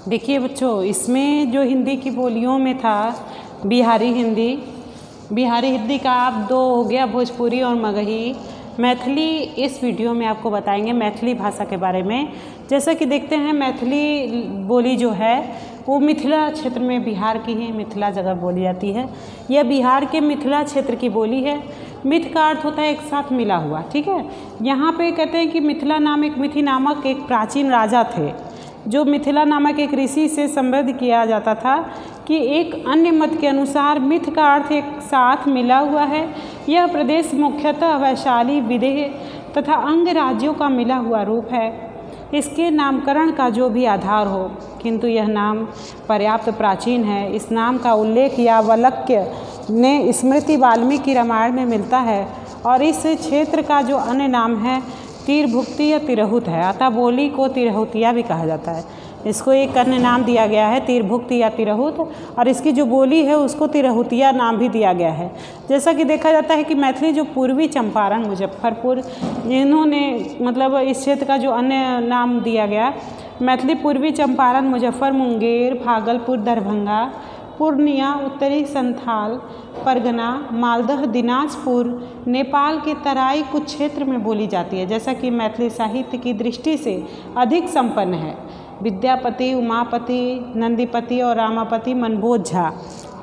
देखिए बच्चों, इसमें जो हिंदी की बोलियों में था बिहारी हिंदी का आप दो हो गया, भोजपुरी और मगही। मैथिली इस वीडियो में आपको बताएंगे मैथिली भाषा के बारे में। जैसा कि देखते हैं मैथिली बोली जो है वो मिथिला क्षेत्र में, बिहार की ही मिथिला जगह बोली जाती है। यह बिहार के मिथिला क्षेत्र की बोली है। मिथ का अर्थ होता है एक साथ मिला हुआ, ठीक है। यहाँ पे कहते हैं कि मिथिला मिथि नामक एक प्राचीन राजा थे, जो मिथिला नामक एक ऋषि से संबद्ध किया जाता था कि एक अन्य मत के अनुसार मिथ का अर्थ एक साथ मिला हुआ है। यह प्रदेश मुख्यतः वैशाली, विदेह तथा अंग राज्यों का मिला हुआ रूप है। इसके नामकरण का जो भी आधार हो, किंतु यह नाम पर्याप्त प्राचीन है। इस नाम का उल्लेख यावलक्य ने स्मृति वाल्मीकि रामायण में मिलता है और इस क्षेत्र का जो अन्य नाम है तीरभुक्ति या तिरहुत है। अतः बोली को तिरहुतिया भी कहा जाता है। इसको एक अन्य नाम दिया गया है तीरभुक्ति या तिरहुत, और इसकी जो बोली है उसको तिरहुतिया नाम भी दिया गया है। जैसा कि देखा जाता है कि मैथिली जो पूर्वी चंपारण, मुजफ्फरपुर, इन्होंने मतलब इस क्षेत्र का जो अन्य नाम दिया गया, मैथिली पूर्वी चंपारण, मुजफ्फर, मुंगेर, भागलपुर, दरभंगा, पूर्णिया, उत्तरी संथाल परगना, मालदह, दिनाजपुर, नेपाल के तराई कुछ क्षेत्र में बोली जाती है। जैसा कि मैथिली साहित्य की दृष्टि से अधिक संपन्न है। विद्यापति, उमापति, नंदीपति और रामापति मनबोध झा,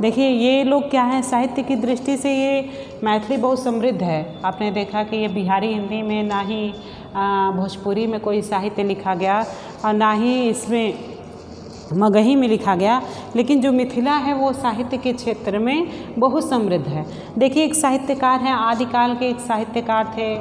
देखिए ये लोग क्या हैं, साहित्य की दृष्टि से ये मैथिली बहुत समृद्ध है। आपने देखा कि ये बिहारी हिंदी में ना ही भोजपुरी में कोई साहित्य लिखा गया और ना ही इसमें मगही में लिखा गया, लेकिन जो मिथिला है वो साहित्य के क्षेत्र में बहुत समृद्ध है। देखिए एक साहित्यकार हैं, आदिकाल के एक साहित्यकार थे,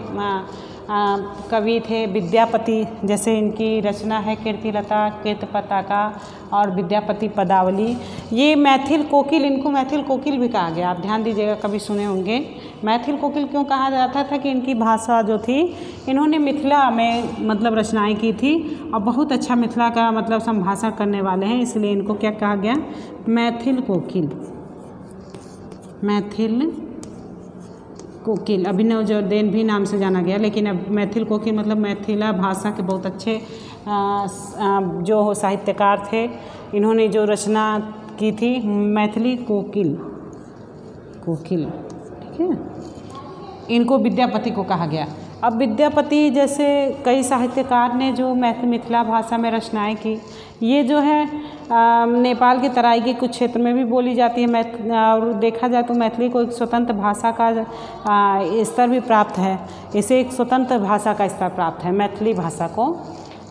कवि थे विद्यापति। जैसे इनकी रचना है कीर्तिलता, कीर्तपताका और विद्यापति पदावली। ये मैथिल कोकिल, इनको मैथिल कोकिल भी कहा गया। आप ध्यान दीजिएगा, कभी सुने होंगे। मैथिल कोकिल क्यों कहा जाता था कि इनकी भाषा जो थी, इन्होंने मिथिला में मतलब रचनाएं की थी और बहुत अच्छा मिथिला का मतलब संभाषण करने वाले हैं, इसलिए इनको क्या कहा गया, मैथिल कोकिल। मैथिल कोकिल, अभिनव जरदैन भी नाम से जाना गया, लेकिन अब मैथिल कोकिल मतलब मैथिला भाषा के बहुत अच्छे जो साहित्यकार थे। इन्होंने जो रचना की थी मैथिली कोकिल, ठीक है। इनको विद्यापति को कहा गया। अब विद्यापति जैसे कई साहित्यकार ने जो मिथिला भाषा में रचनाएं की, ये जो है नेपाल के तराई के कुछ क्षेत्र में भी बोली जाती है। और देखा जाए तो मैथिली को एक स्वतंत्र भाषा का स्तर भी प्राप्त है। इसे एक स्वतंत्र भाषा का स्तर प्राप्त है मैथिली भाषा को।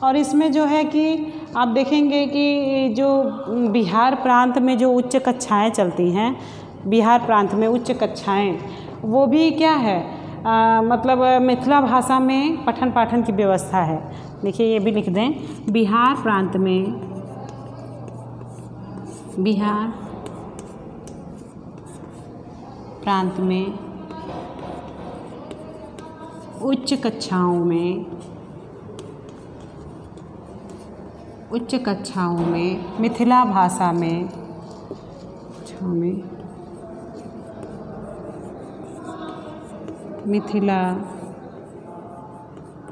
और इसमें जो है कि आप देखेंगे कि जो बिहार प्रांत में जो उच्च कक्षाएँ चलती हैं, बिहार प्रांत में उच्च कक्षाएँ, वो भी क्या है मतलब मिथिला भाषा में पठन पाठन की व्यवस्था है। देखिए ये भी लिख दें, बिहार प्रांत में उच्च कक्षाओं में मिथिला भाषा में मिथिला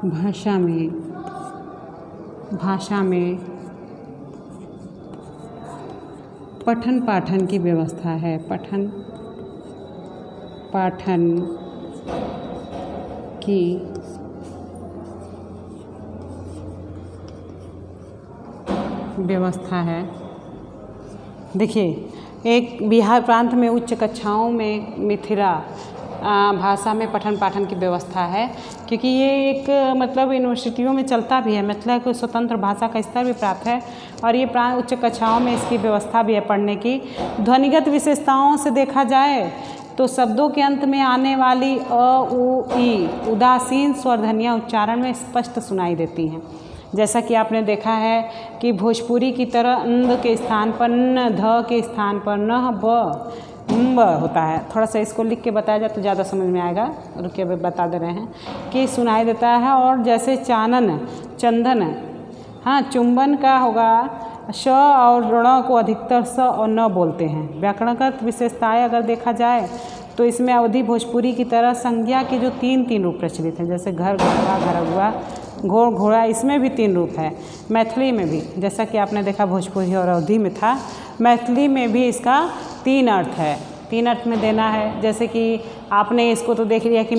भाषा में पठन पाठन की व्यवस्था है। पठन पाठन की व्यवस्था है। देखिए एक बिहार प्रांत में उच्च कक्षाओं में मिथिला भाषा में पठन पाठन की व्यवस्था है, क्योंकि ये एक मतलब यूनिवर्सिटियों में चलता भी है। मिथिला को स्वतंत्र भाषा का स्तर भी प्राप्त है और ये प्रांत उच्च कक्षाओं में इसकी व्यवस्था भी है पढ़ने की। ध्वनिगत विशेषताओं से देखा जाए तो शब्दों के अंत में आने वाली अ, उ, ई उदासीन स्वरध्वनियाँ उच्चारण में स्पष्ट सुनाई देती हैं। जैसा कि आपने देखा है कि भोजपुरी की तरह अंध के स्थान पर न, ध के स्थान पर न, ब होता है। थोड़ा सा इसको लिख के बताया जाए तो ज़्यादा समझ में आएगा। रुकिए अभी बता दे रहे हैं कि सुनाई देता है। और जैसे चानन, चंदन, हाँ, चुंबन का होगा श और ऋण को अधिकतर स और न बोलते हैं। व्याकरणगत विशेषताएं अगर देखा जाए तो इसमें अवधी भोजपुरी की तरह संज्ञा के जो तीन रूप प्रचलित हैं, जैसे घर, घोड़ा, घरौआ, घोड़, घोड़ा, इसमें भी 3 रूप है। मैथिली में भी, जैसा कि आपने देखा भोजपुरी और अवधी में था, मैथिली में भी इसका 3 अर्थ है, 3 अर्थ में देना है। जैसे कि आपने इसको तो देख लिया कि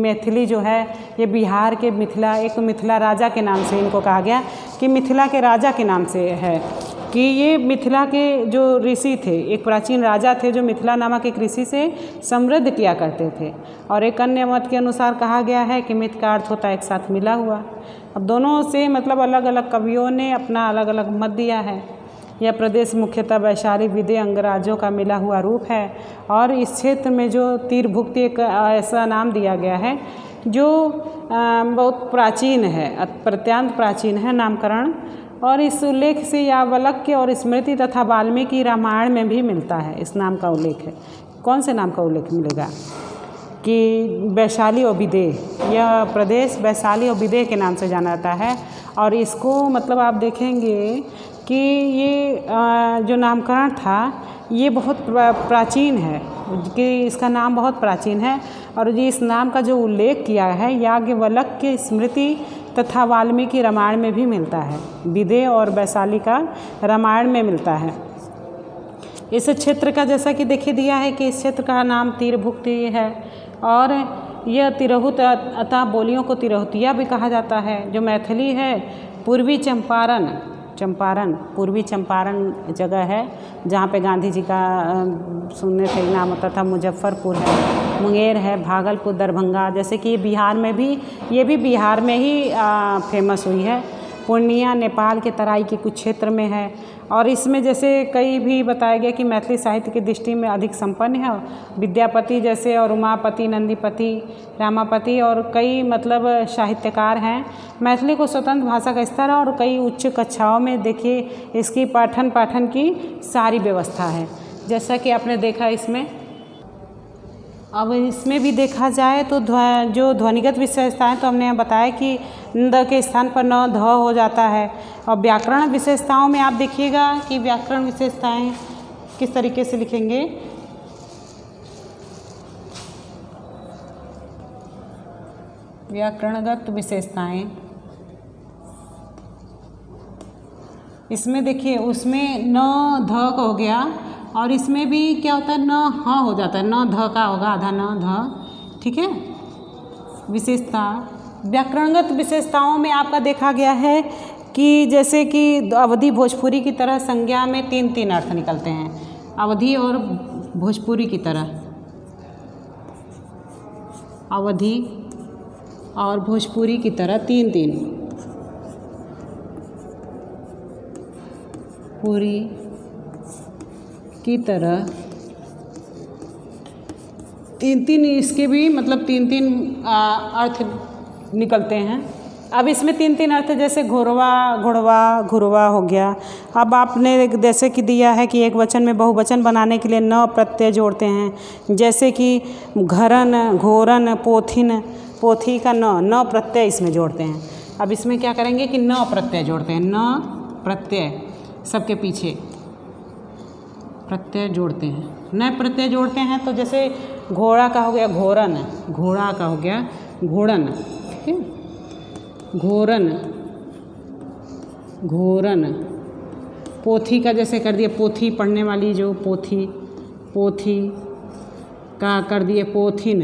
मैथिली जो है ये बिहार के मिथिला, एक मिथिला राजा के नाम से इनको कहा गया कि मिथिला के राजा के नाम से है, कि ये मिथिला के जो ऋषि थे, एक प्राचीन राजा थे जो मिथिला नामक एक ऋषि से समृद्ध किया करते थे। और एक अन्य मत के अनुसार कहा गया है कि मिथ का अर्थ होता है एक साथ मिला हुआ। अब दोनों से मतलब अलग अलग कवियों ने अपना अलग अलग मत दिया है। यह प्रदेश मुख्यतः वैशाली विदेह अंगराज्यों का मिला हुआ रूप है और इस क्षेत्र में जो तीरभुक्ति एक ऐसा नाम दिया गया है जो बहुत प्राचीन है, अत्यंत प्राचीन है नामकरण। और इस उल्लेख से यावलक्य और स्मृति तथा वाल्मीकि रामायण में भी मिलता है, इस नाम का उल्लेख है। कौन से नाम का उल्लेख मिलेगा कि वैशाली और विदेह, यह प्रदेश वैशाली और विदेह के नाम से जाना जाता है। और इसको मतलब आप देखेंगे कि ये जो नामकरण था ये बहुत प्राचीन है, कि इसका नाम बहुत प्राचीन है। और ये इस नाम का जो उल्लेख किया है याज्ञवल्क्य स्मृति तथा वाल्मीकि रामायण में भी मिलता है, विदेह और वैशाली का रामायण में मिलता है। इस क्षेत्र का जैसा कि देखिए दिया है कि इस क्षेत्र का नाम तीरभुक्ति है और यह तिरहुत अतः बोलियों को तिरहुतिया भी कहा जाता है। जो मैथिली है पूर्वी चंपारण पूर्वी चंपारण जगह है जहाँ पे गांधी जी का सुनने से नाम होता था। मुजफ्फरपुर है, मुंगेर है, भागलपुर, दरभंगा, जैसे कि बिहार में भी, ये भी बिहार में ही फेमस हुई है। पूर्णिया नेपाल के तराई के कुछ क्षेत्र में है। और इसमें जैसे कई भी बताया गया कि मैथिली साहित्य की दृष्टि में अधिक संपन्न है। विद्यापति जैसे और उमापति, नंदीपति, रामापति और कई मतलब साहित्यकार हैं। मैथिली को स्वतंत्र भाषा का स्तर है और कई उच्च कक्षाओं में देखिए इसकी पाठन की सारी व्यवस्था है, जैसा कि आपने देखा इसमें। अब इसमें भी देखा जाए तो जो ध्वनिगत विशेषताएं तो हमने बताया कि द के स्थान पर न ध हो जाता है। और व्याकरण विशेषताओं में आप देखिएगा कि व्याकरण विशेषताएं किस तरीके से लिखेंगे। व्याकरणगत विशेषताएं इसमें देखिए, उसमें न ध का हो गया और इसमें भी क्या होता है न ह हो जाता है, न ध का होगा आधा न ध, ठीक है। विशेषता व्याकरणगत विशेषताओं में आपका देखा गया है कि जैसे कि अवधी भोजपुरी की तरह संज्ञा में 3 अर्थ निकलते हैं। अवधी और भोजपुरी की तरह, अवधी और भोजपुरी की तरह 3 पूरी की तरह 3 इसके भी मतलब 3 अर्थ निकलते हैं। अब इसमें 3 अर्थ जैसे घोरवा, घोड़वा, घुरवा हो गया। अब आपने जैसे कि दिया है कि एक वचन में बहुवचन बनाने के लिए न प्रत्यय जोड़ते हैं, जैसे कि घरन, घोरन, पोथिन, पोथी का न प्रत्यय इसमें जोड़ते हैं। अब इसमें क्या करेंगे कि न प्रत्यय जोड़ते हैं, न प्रत्यय सबके पीछे प्रत्यय जोड़ते हैं, न प्रत्यय जोड़ते हैं। तो जैसे घोड़ा का हो गया घोरन, घोड़ा का हो गया घोड़न, ठीक है, घोरन, घोरन। पोथी का जैसे कर दिए पोथी, पढ़ने वाली जो पोथी, पोथी का कर दिए पोथिन,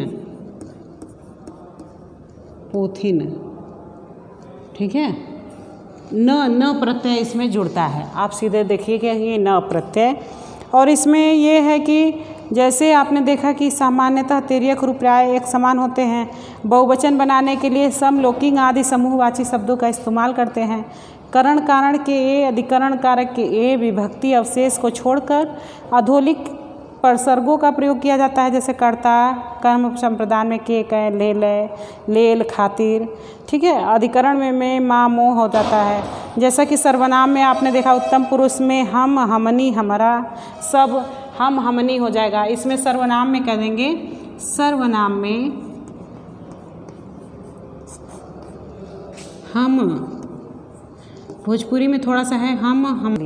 पोथिन, ठीक है। न प्रत्यय इसमें जुड़ता है। आप सीधे देखिए कि ये न प्रत्यय। और इसमें ये है कि जैसे आपने देखा कि सामान्यतः तिर्यक रूप प्राय एक समान होते हैं। बहुवचन बनाने के लिए समलौकिक आदि समूहवाची शब्दों का इस्तेमाल करते हैं। करण कारण के ए, अधिकरण कारक के ए, विभक्ति अवशेष को छोड़कर अधोलिक प्रसर्गों का प्रयोग किया जाता है, जैसे कर्ता, कर्म संप्रदान में के, कै, ले, लेल, खातिर, ठीक है। अधिकरण में माँ, मोह हो जाता है। जैसा कि सर्वनाम में आपने देखा उत्तम पुरुष में हम, हमनी, हमारा, सब हम, हमनी हो जाएगा। इसमें सर्वनाम में कह देंगे, सर्वनाम में हम, भोजपुरी में थोड़ा सा है हम।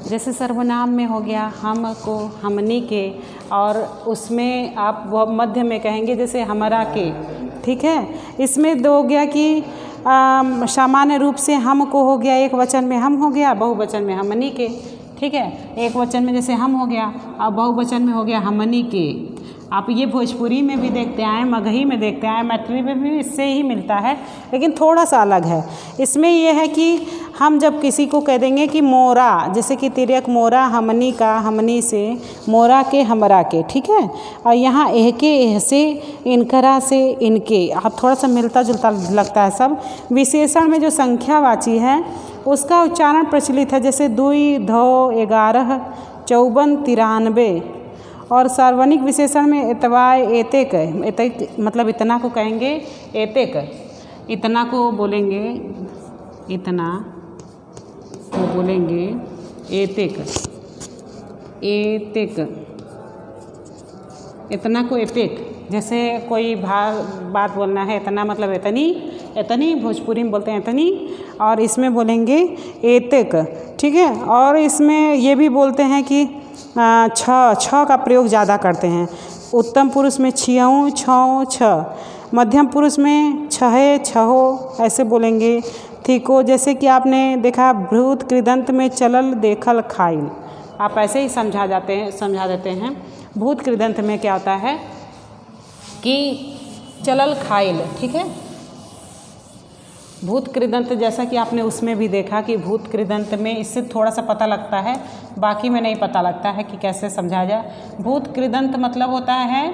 जैसे सर्वनाम में हो गया हम को, हमनी के, और उसमें आप वो मध्य में कहेंगे जैसे हमरा के, ठीक है। इसमें दो हो गया कि सामान्य रूप से हम को हो गया, एक वचन में हम हो गया, बहुवचन में हमनी के, ठीक है। एक वचन में जैसे हम हो गया और बहुवचन में हो गया हमनी के। आप ये भोजपुरी में भी देखते आए, मगही में देखते आए, मैथिली में भी इससे ही मिलता है, लेकिन थोड़ा सा अलग है। इसमें यह है कि हम जब किसी को कह देंगे कि मोरा, जैसे कि तिर्यक मोरा, हमनी का, हमनी से, मोरा के, हमरा के, ठीक है। और यहाँ एह के, एह से, इनकरा से, इनके, आप थोड़ा सा मिलता जुलता लगता है सब। विशेषण में जो संख्यावाची है उसका उच्चारण प्रचलित है, जैसे 2, 2, 11, 54, 93। और सार्वनिक विशेषण में एतवाय, एतेक, एतेक मतलब इतना को कहेंगे एतेक, इतना को बोलेंगे, इतना को बोलेंगे एतेक, एतेक, इतना को एपेक। जैसे कोई बात बोलना है, इतना मतलब इतनी, इतनी भोजपुरी में बोलते हैं इतनी, और इसमें बोलेंगे एतेक, ठीक है। और इसमें ये भी बोलते हैं कि छ का प्रयोग ज़्यादा करते हैं। उत्तम पुरुष में छियऊँ, छौ, छ। मध्यम पुरुष में छहे, छहो, ऐसे बोलेंगे। ठीको, जैसे कि आपने देखा भ्रूत कृदंत में चलल, देखल, खाइल, आप ऐसे ही समझा देते हैं। भूत कृदंत में क्या होता है कि चलल, खाइल, ठीक है। भूत कृदंत जैसा कि आपने उसमें भी देखा कि भूत कृदंत में इससे थोड़ा सा पता लगता है, बाकी में नहीं पता लगता है कि कैसे समझाया जाए। भूत कृदंत मतलब होता है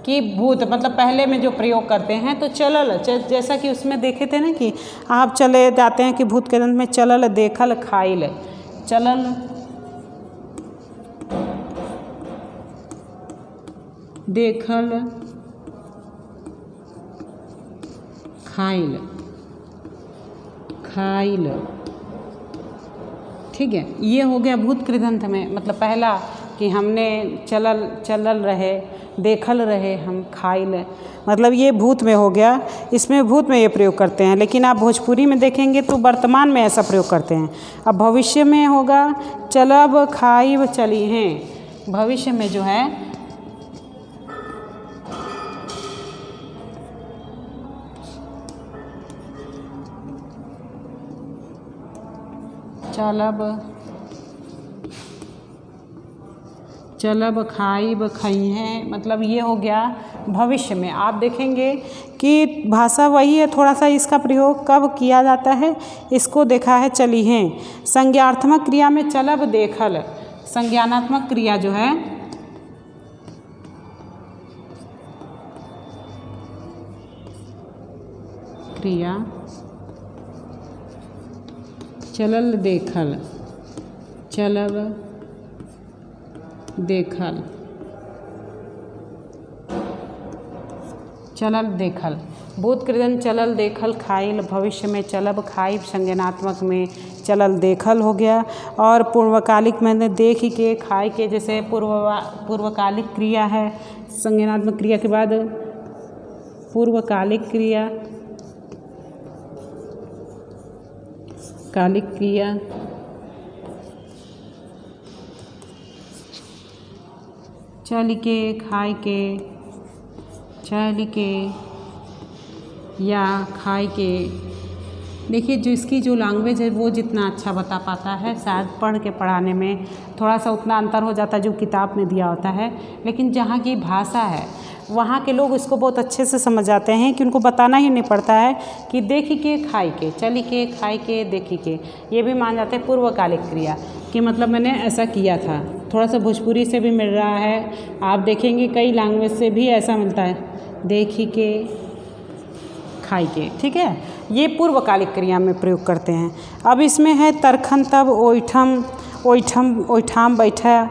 कि भूत मतलब पहले में जो प्रयोग करते हैं। तो चलल, जैसा कि उसमें देखे थे ना कि आप चले जाते हैं कि भूत कृदंत में चलल, देखल, खाइल, चलल, देखल, खाइल, खाइल, ठीक है। ये हो गया भूत कृदंत में, मतलब पहला कि हमने चलल रहे, देखल रहे, हम खाइल, मतलब ये भूत में हो गया। इसमें भूत में ये प्रयोग करते हैं, लेकिन आप भोजपुरी में देखेंगे तो वर्तमान में ऐसा प्रयोग करते हैं। अब भविष्य में होगा चलब, खाइब, चली हैं। भविष्य में जो है चलब, खाइब, खई हैं, मतलब ये हो गया भविष्य में। आप देखेंगे कि भाषा वही है, थोड़ा सा इसका प्रयोग कब किया जाता है इसको देखा है, चली हैं। संज्ञानात्मक क्रिया में चलब, देखल, संज्ञानात्मक क्रिया जो है क्रिया चलल, देखल, चलब, देखल, चलल, देखल। भूत कृदंत चलल, देखल, खाइल, भविष्य में चलब, खाइब, संज्ञानात्मक में चलल, देखल हो गया। और पूर्वकालिक में देख के, खाई के, जैसे पूर्वकालिक क्रिया है, संज्ञानात्मक क्रिया के बाद पूर्वकालिक क्रिया, कालिक क्रिया, चल के, खाई के, चल के या खाई के। देखिए जिसकी जो लैंग्वेज है वो जितना अच्छा बता पाता है, शायद पढ़ के पढ़ाने में थोड़ा सा उतना अंतर हो जाता है जो किताब में दिया होता है, लेकिन जहाँ की भाषा है वहाँ के लोग इसको बहुत अच्छे से समझ जाते हैं कि उनको बताना ही नहीं पड़ता है कि देखी के, खाई के, चली के, खाई के, देखी के। ये भी मान जाते हैं पूर्वकालिक क्रिया कि मतलब मैंने ऐसा किया था। थोड़ा सा भोजपुरी से भी मिल रहा है, आप देखेंगे कई लैंग्वेज से भी ऐसा मिलता है, देखी के, खाई के, ठीक है। ये पूर्वकालिक क्रिया में प्रयोग करते हैं। अब इसमें है तरखन तब, ओइठम, ओइठम, ओइठाम बैठा,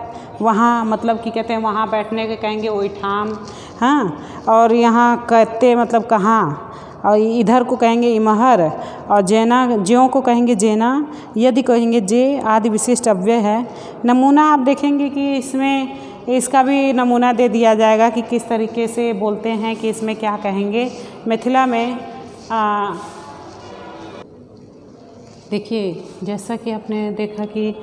वहाँ मतलब कि कहते हैं वहाँ बैठने के कहेंगे ओइठाम, हाँ। और यहाँ कहते मतलब कहाँ, और इधर को कहेंगे इमहर, और जेना, ज्यों को कहेंगे जेना, यदि कहेंगे जे, आदि विशिष्ट अव्यय है। नमूना आप देखेंगे कि इसमें इसका भी नमूना दे दिया जाएगा कि किस तरीके से बोलते हैं कि इसमें क्या कहेंगे। मिथिला में देखिए, जैसा कि आपने देखा कि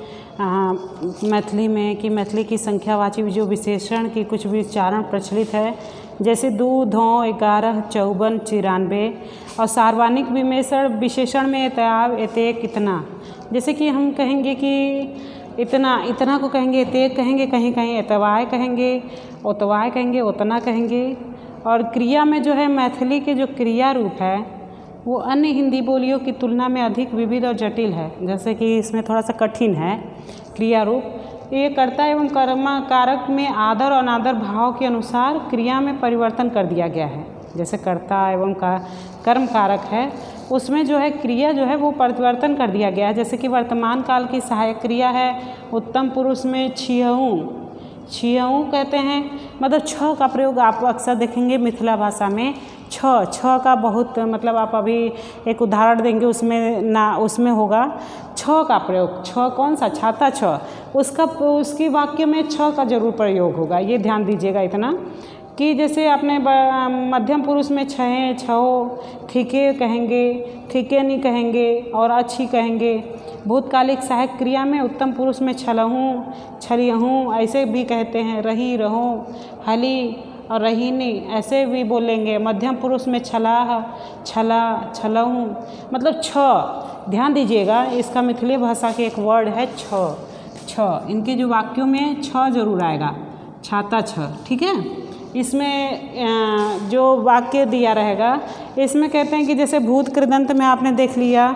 मैथिली में कि मैथिली की संख्यावाची जो विशेषण की कुछ विचारण प्रचलित है, जैसे 2, 2, 11, 54, 94 और सार्वनिक विशेषण में एतयाव, एतेक, इतना। जैसे कि हम कहेंगे कि इतना को कहेंगे एतेक कहेंगे, कहीं कहीं एतवाय कहेंगे, ओतवाय कहेंगे, उतना कहेंगे। और क्रिया में जो है मैथिली के जो क्रिया रूप है वो अन्य हिंदी बोलियों की तुलना में अधिक विविध और जटिल है। जैसे कि इसमें थोड़ा सा कठिन है क्रिया रूप। ये कर्ता एवं कर्मा कारक में आदर और अनादर भाव के अनुसार क्रिया में परिवर्तन कर दिया गया है। जैसे कर्ता एवं कर्म कारक है, उसमें जो है क्रिया जो है वो परिवर्तन कर दिया गया है। जैसे कि वर्तमान काल की सहायक क्रिया है उत्तम पुरुष में छियऊँ कहते हैं, मतलब छ का प्रयोग आप अक्सर देखेंगे मिथिला भाषा में। छ का बहुत मतलब आप अभी एक उदाहरण देंगे उसमें होगा छ का प्रयोग। छ कौन सा? छाता छ, उसकी वाक्य में छ का जरूर प्रयोग होगा। ये ध्यान दीजिएगा इतना कि जैसे आपने मध्यम पुरुष में छहे, छहो, ठीके कहेंगे, ठीके नहीं कहेंगे और अच्छी कहेंगे। भूतकालिक सहायक क्रिया में उत्तम पुरुष में छलहूँ, छलियहूँ ऐसे भी कहते हैं। रही, रहो, हली और रहीनी ऐसे भी बोलेंगे। मध्यम पुरुष में छलाह, छला, छलहूँ, मतलब छ। ध्यान दीजिएगा, इसका मिथिली भाषा के एक वर्ड है छ। इनके जो वाक्यों में छ जरूर आएगा, छाता छ, ठीक है। इसमें जो वाक्य दिया रहेगा इसमें कहते हैं कि जैसे भूत कृदंत में आपने देख लिया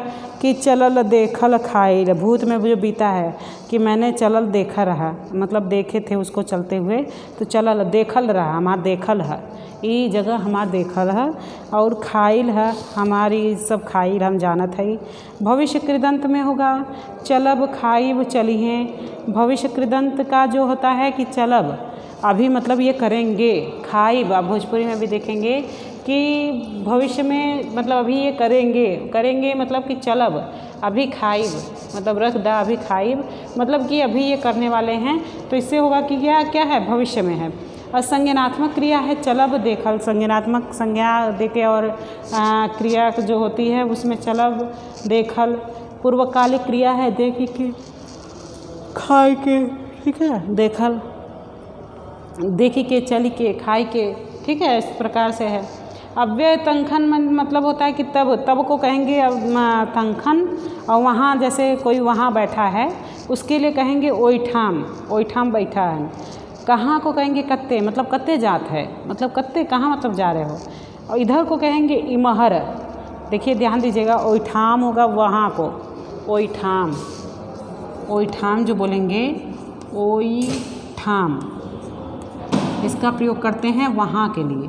कि चलल देखल खाइल। भूत में जो बीता है कि मैंने चलल देखा रहा, मतलब देखे थे उसको चलते हुए, तो चलल देखल रहा, हमार देखल है, ये जगह हमार देखल है। और खाइल है, हमारी सब खाइल हम जानत है। भविष्य कृदंत में होगा चलब खाइब चलिए। भविष्य कृदंत का जो होता है कि चलब अभी मतलब ये करेंगे, खाइब आप भोजपुरी में भी देखेंगे कि भविष्य में मतलब अभी ये करेंगे मतलब कि चलब, अभी खाइब मतलब रख दा, अभी खाइब मतलब कि अभी ये करने वाले हैं। तो इससे होगा कि क्या है, भविष्य में है। और संज्ञानात्मक क्रिया है चलब देखल। संज्ञानात्मक संज्ञा देके और क्रिया जो होती है उसमें चलब देखल। पूर्वकालिक क्रिया है देखी के, खाए के, ठीक है, देखल, देखी के, चली के, खाई के, ठीक है, इस प्रकार से है। अव्यय तंखन मतलब होता है कि तब को कहेंगे तंखन। और वहाँ जैसे कोई वहाँ बैठा है उसके लिए कहेंगे ओईठाम बैठा है। कहाँ को कहेंगे कत्ते, मतलब कत्ते जात है, मतलब कत्ते कहाँ मतलब जा रहे हो। और इधर को कहेंगे इमहर। देखिए ध्यान दीजिएगा, ओईठाम होगा वहाँ को, ओईठाम जो बोलेंगे ओईठाम, इसका प्रयोग करते हैं वहाँ के लिए।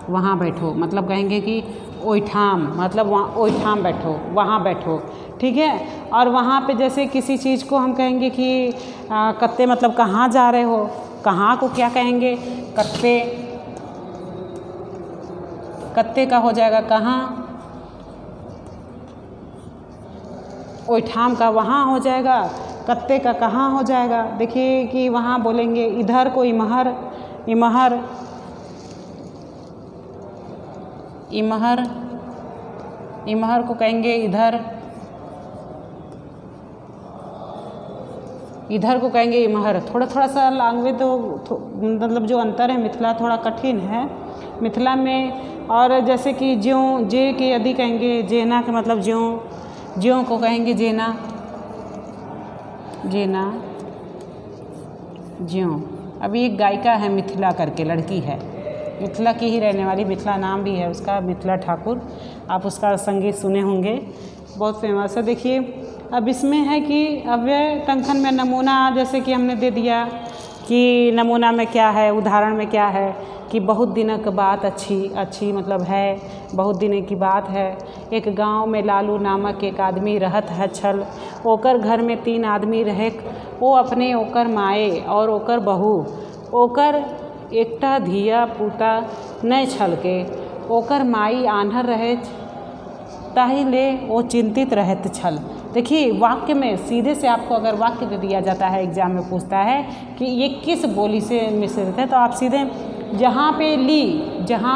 वहाँ बैठो मतलब कहेंगे कि ओईठाम, मतलब वहाँ ओईठाम बैठो, वहाँ बैठो, ठीक है। और वहाँ पे जैसे किसी चीज़ को हम कहेंगे कि कत्ते मतलब कहाँ जा रहे हो, कहाँ को क्या कहेंगे, कत्ते का हो जाएगा कहाँ, ओईठाम का वहाँ हो जाएगा, कत्ते का कहाँ हो जाएगा। देखिए कि वहाँ बोलेंगे इधर को इमहर, इमहर को कहेंगे इधर को कहेंगे इमहर। थोड़ा सा लैंग्वेज तो मतलब जो अंतर है मिथिला थोड़ा कठिन है मिथिला में। और जैसे कि ज्यों, जे के यदि कहेंगे जेना के मतलब ज्यों को कहेंगे जेना, ज्यों। अभी एक गायिका है मिथिला करके, लड़की है, मिथिला की ही रहने वाली, मिथिला नाम भी है उसका, मिथिला ठाकुर। आप उसका संगीत सुने होंगे, बहुत फेमस है। देखिए अब इसमें है कि अव्यय तंखन में नमूना जैसे कि हमने दे दिया कि नमूना में क्या है, उदाहरण में क्या है कि बहुत दिनों की बात अच्छी मतलब है, बहुत दिनों की बात है। एक गांव में लालू नामक एक आदमी रहत है छल। ओकर घर में 3 आदमी रहे, वो अपने ओकर माए और ओकर बहू, ओकर एकटा धिया पुता नहीं छल के। ओकर माई आन्हर रहे ताहि ले वो चिंतित रहत छल। देखिए वाक्य में सीधे से आपको अगर वाक्य दे दिया जाता है, एग्जाम में पूछता है कि ये किस बोली से मिश्रित है, तो आप सीधे जहाँ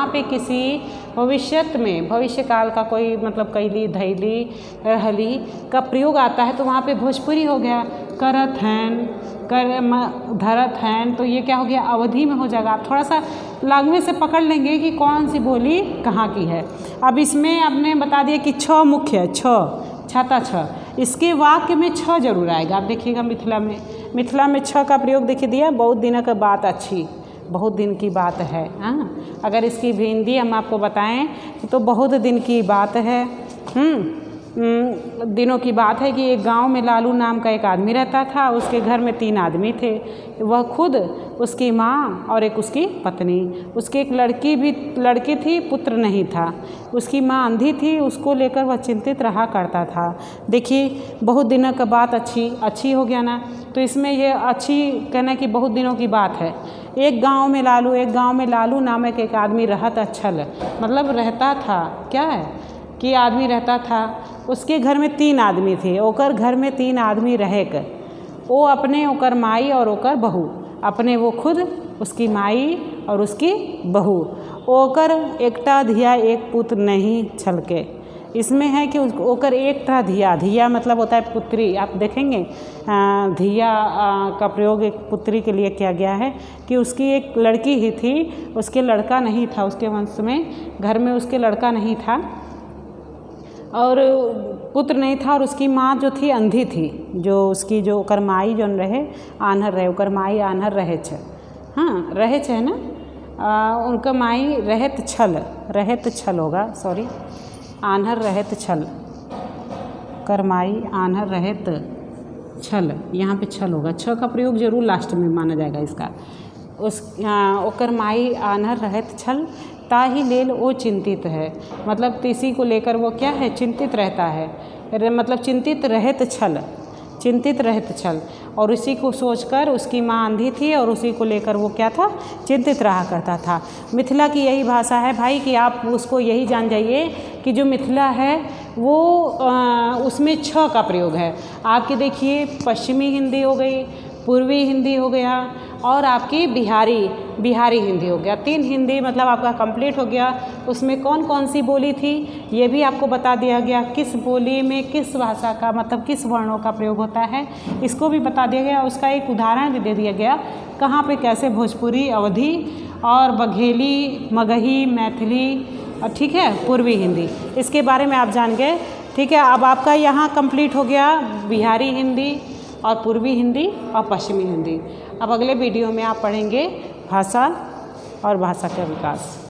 पे किसी भविष्यत में भविष्य काल का कोई मतलब कैली धैली रहली का प्रयोग आता है तो वहाँ पे भोजपुरी हो गया। करत हैं, धरत हैं, तो ये क्या हो गया, अवधि में हो जाएगा। आप थोड़ा सा लैंग्वेज से पकड़ लेंगे कि कौन सी बोली कहाँ की है। अब इसमें आपने बता दिया कि छ मुख्य है, छाता छ, इसके वाक्य में छ जरूर आएगा। आप देखिएगा मिथिला में छ का प्रयोग देखिए दिया, बहुत दिन का बात अच्छी, बहुत दिन की बात है। हाँ, अगर इसकी हिंदी हम आपको बताएं तो बहुत दिन की बात है। दिनों की बात है कि एक गांव में लालू नाम का एक आदमी रहता था। उसके घर में 3 आदमी थे, वह खुद, उसकी माँ और एक उसकी पत्नी। उसकी एक लड़की थी, पुत्र नहीं था। उसकी माँ अंधी थी, उसको लेकर वह चिंतित रहा करता था। देखिए बहुत दिनों का बात अच्छी हो गया ना, तो इसमें ये अच्छी कहना कि बहुत दिनों की बात है। एक गांव में लालू नामक एक आदमी रहत अच्छल, मतलब रहता था, क्या है कि आदमी रहता था। उसके घर में 3 आदमी थे। ओकर घर में 3 आदमी रहेक, वो अपने ओकर माई और ओकर बहू, अपने वो खुद, उसकी माई और उसकी बहू। ओकर एकटा धिया एक पुत्र नहीं छलके। इसमें है कि ओकर एकटा धिया मतलब होता है पुत्री। आप देखेंगे धिया का प्रयोग एक पुत्री के लिए किया गया है कि उसकी एक लड़की ही थी, उसके लड़का नहीं था, उसके वंश में घर में उसके लड़का नहीं था और पुत्र नहीं था। और उसकी माँ जो थी अंधी थी, जो उसकी जो ओकर माई जौन रहे आन्हर रहे, ओकर माई आन्हर रहे छे। हाँ, रहे छे ना, उनका माई रहत छल होगा, सॉरी, आन्हर रहत छल, करमाई आन्हर रहत छल, यहाँ पे छल होगा। छ का प्रयोग जरूर लास्ट में माना जाएगा इसका। ओकर माई आन्हर रहत छल, ताही लेल वो चिंतित है, मतलब इसी को लेकर वो क्या है, चिंतित रहता है। मतलब चिंतित रहत छल, और उसी को सोचकर उसकी माँ अंधी थी और उसी को लेकर वो क्या था, चिंतित रहा करता था। मिथिला की यही भाषा है भाई कि आप उसको यही जान जाइए कि जो मिथिला है वो उसमें छ का प्रयोग है। आपकी देखिए पश्चिमी हिंदी हो गई, पूर्वी हिंदी हो गया और आपकी बिहारी हिंदी हो गया। 3 हिंदी मतलब आपका कंप्लीट हो गया। उसमें कौन कौन सी बोली थी ये भी आपको बता दिया गया, किस बोली में किस भाषा का मतलब किस वर्णों का प्रयोग होता है इसको भी बता दिया गया। उसका एक उदाहरण भी दे दिया गया, कहाँ पे कैसे भोजपुरी, अवधी और बघेली, मगही, मैथिली, ठीक है, पूर्वी हिंदी, इसके बारे में आप जान गए। ठीक है, अब आपका यहाँ कंप्लीट हो गया बिहारी हिंदी और पूर्वी हिंदी और पश्चिमी हिंदी। अब अगले वीडियो में आप पढ़ेंगे भाषा और भाषा का विकास।